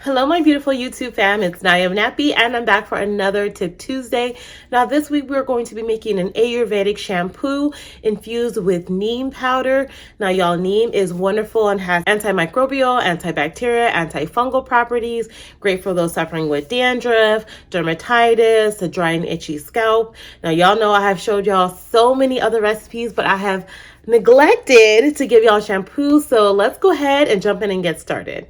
Hello, my beautiful YouTube fam. It's NowIamNappy, and I'm back for another Tip Tuesday. Now, this week we're going to be making an Ayurvedic shampoo infused with neem powder. Now, y'all, neem is wonderful and has antimicrobial, antibacterial, antifungal properties. Great for those suffering with dandruff, dermatitis, a dry and itchy scalp. Now, y'all know I have showed y'all so many other recipes, but I have neglected to give y'all shampoo. So let's go ahead and jump in and get started.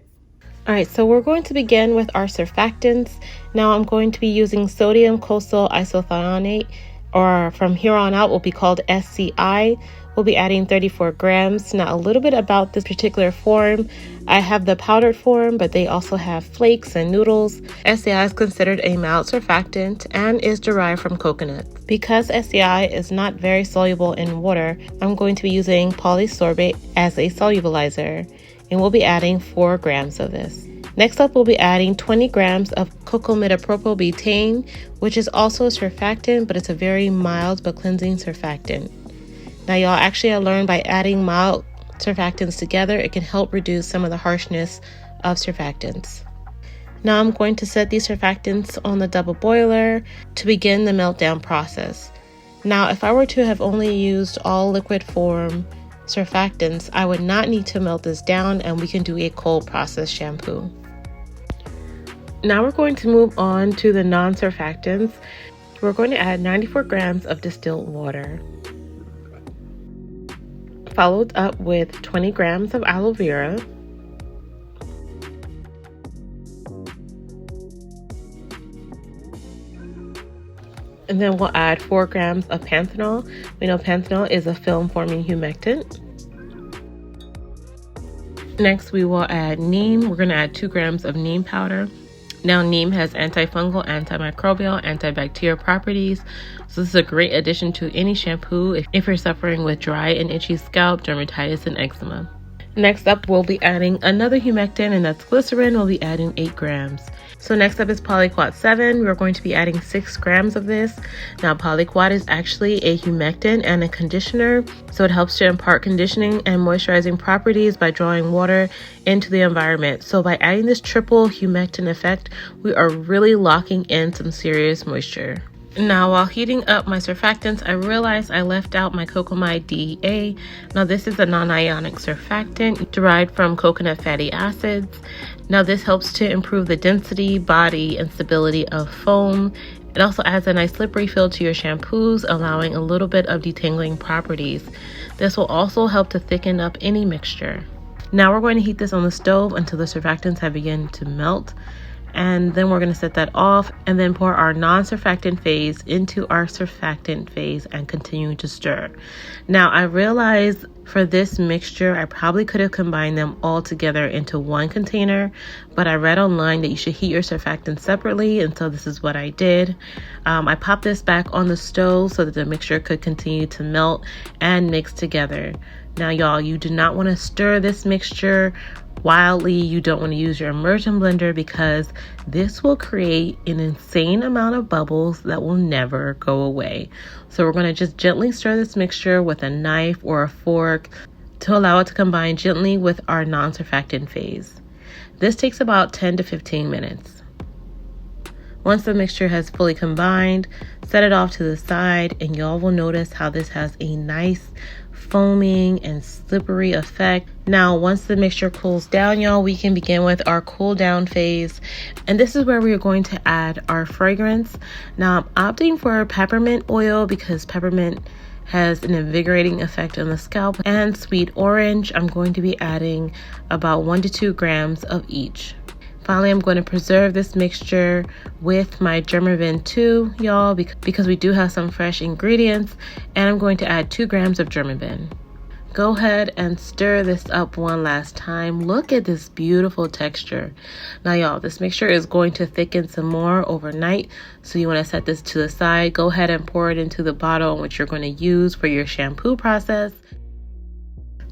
All right, so we're going to begin with our surfactants. Now I'm going to be using sodium cosyl isothiocyanate, or from here on out will be called SCI. We'll be adding 34 grams. Now a little bit about this particular form. I have the powdered form, but they also have flakes and noodles. SCI is considered a mild surfactant and is derived from coconuts. Because SCI is not very soluble in water, I'm going to be using polysorbate as a solubilizer, and we'll be adding 4 grams of this. Next up, we'll be adding 20 grams of cocamidopropyl betaine, which is also a surfactant, but it's a very mild but cleansing surfactant. Now, y'all, actually I learned by adding mild surfactants together, it can help reduce some of the harshness of surfactants. Now I'm going to set these surfactants on the double boiler to begin the meltdown process. Now, if I were to have only used all liquid form surfactants, I would not need to melt this down, and we can do a cold process shampoo. Now we're going to move on to the non-surfactants. We're going to add 94 grams of distilled water, followed up with 20 grams of aloe vera, and then we'll add 4 grams of panthenol. We know panthenol is a film-forming humectant. Next, we will add neem. We're going to add 2 grams of neem powder. Now, neem has antifungal, antimicrobial, antibacterial properties. So this is a great addition to any shampoo if you're suffering with dry and itchy scalp, dermatitis, and eczema. Next up, we'll be adding another humectant, and that's glycerin. We'll be adding 8 grams. So next up is Polyquat 7. We're going to be adding 6 grams of this. Now, Polyquat is actually a humectant and a conditioner, so it helps to impart conditioning and moisturizing properties by drawing water into the environment. So by adding this triple humectant effect, we are really locking in some serious moisture. Now, while heating up my surfactants, I realized I left out my cocamide DEA. Now, this is a non-ionic surfactant derived from coconut fatty acids. Now, this helps to improve the density, body, and stability of foam. It also adds a nice slippery feel to your shampoos, allowing a little bit of detangling properties. This will also help to thicken up any mixture. Now, we're going to heat this on the stove until the surfactants have begun to melt. And then we're going to set that off and then pour our non-surfactant phase into our surfactant phase and continue to stir. Now, I realize for this mixture, I probably could have combined them all together into one container, but I read online that you should heat your surfactants separately, and so this is what I did. I popped this back on the stove so that the mixture could continue to melt and mix together. Now, y'all, you do not want to stir this mixture wildly. You don't want to use your immersion blender because this will create an insane amount of bubbles that will never go away. So we're going to just gently stir this mixture with a knife or a fork to allow it to combine gently with our non-surfactant phase. This takes about 10 to 15 minutes. Once the mixture has fully combined, set it off to the side, and y'all will notice how this has a nice foaming and slippery effect. Now, once the mixture cools down, y'all, we can begin with our cool down phase, and this is where we are going to add our fragrance. Now, I'm opting for peppermint oil because peppermint has an invigorating effect on the scalp, and sweet orange. I'm going to be adding about 1 to 2 grams of each. Finally, I'm going to preserve this mixture with my Dermavin 2, y'all, because we do have some fresh ingredients, and I'm going to add 2 grams of Dermavin. Go ahead and stir this up one last time. Look at this beautiful texture. Now, y'all, this mixture is going to thicken some more overnight, so you want to set this to the side. Go ahead and pour it into the bottle in which you're going to use for your shampoo process.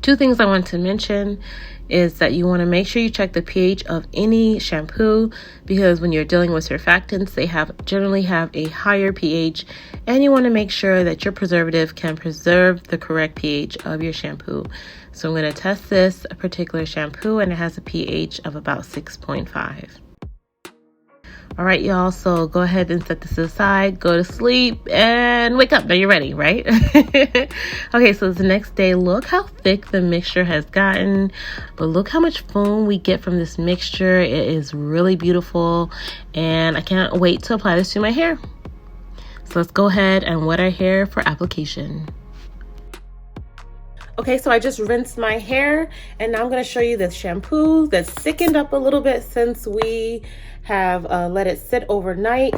2 things I want to mention is that you want to make sure you check the pH of any shampoo, because when you're dealing with surfactants, they generally have a higher pH, and you want to make sure that your preservative can preserve the correct pH of your shampoo. So I'm going to test this particular shampoo, and it has a pH of about 6.5. All right, y'all, so go ahead and set this aside, go to sleep, and wake up. Now you're ready, right? Okay, so it's the next day. Look how thick the mixture has gotten, but look how much foam we get from this mixture. It is really beautiful, and I can't wait to apply this to my hair. So let's go ahead and wet our hair for application. Okay, so I just rinsed my hair, and now I'm going to show you the shampoo that's thickened up a little bit since we have let it sit overnight.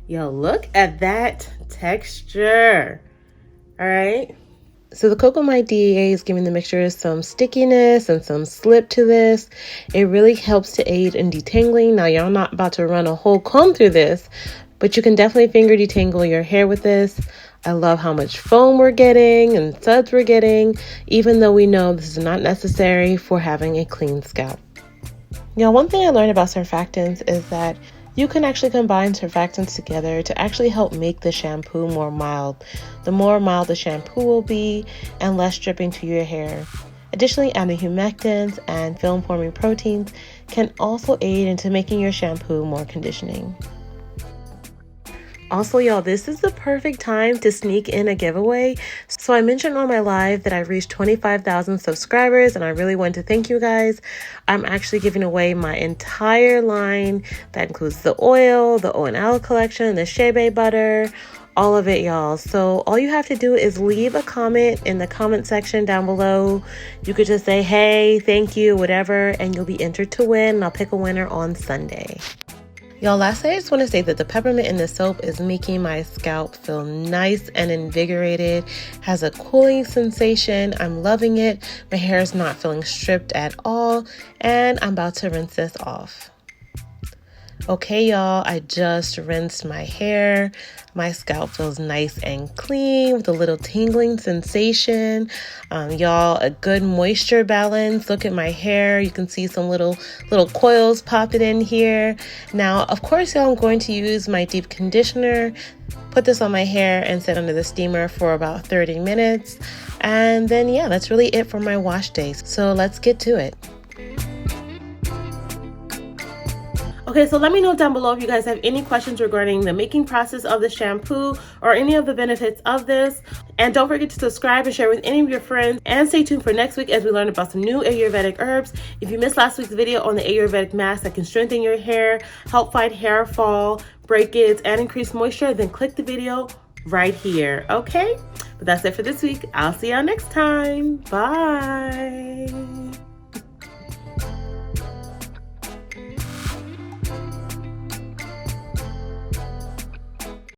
Yo, look at that texture. All right. So the Cocomite DEA is giving the mixture some stickiness and some slip to this. It really helps to aid in detangling. Now, y'all not about to run a whole comb through this, but you can definitely finger detangle your hair with this. I love how much foam we're getting and suds we're getting, even though we know this is not necessary for having a clean scalp. Now, one thing I learned about surfactants is that you can actually combine surfactants together to actually help make the shampoo more mild. The more mild the shampoo will be and less dripping to your hair. Additionally, adding humectants and film-forming proteins can also aid into making your shampoo more conditioning. Also, y'all, this is the perfect time to sneak in a giveaway. So I mentioned on my live that I've reached 25,000 subscribers, and I really want to thank you guys. I'm actually giving away my entire line. That includes the oil, the O and L collection, the shea butter, all of it, y'all. So all you have to do is leave a comment in the comment section down below. You could just say, hey, thank you, whatever, and you'll be entered to win. And I'll pick a winner on Sunday. Y'all, lastly, I just want to say that the peppermint in the soap is making my scalp feel nice and invigorated, has a cooling sensation. I'm loving it. My hair is not feeling stripped at all, and I'm about to rinse this off. Okay, y'all, I just rinsed my hair. My scalp feels nice and clean with a little tingling sensation. Y'all, a good moisture balance. Look at my hair. You can see some little coils popping in here. Now, of course, y'all, I'm going to use my deep conditioner, put this on my hair, and sit under the steamer for about 30 minutes. And then, yeah, that's really it for my wash days. So let's get to it. Okay, so let me know down below if you guys have any questions regarding the making process of the shampoo or any of the benefits of this. And don't forget to subscribe and share with any of your friends. And stay tuned for next week as we learn about some new Ayurvedic herbs. If you missed last week's video on the Ayurvedic mask that can strengthen your hair, help fight hair fall, breakage, and increase moisture, then click the video right here, okay? But that's it for this week. I'll see y'all next time. Bye.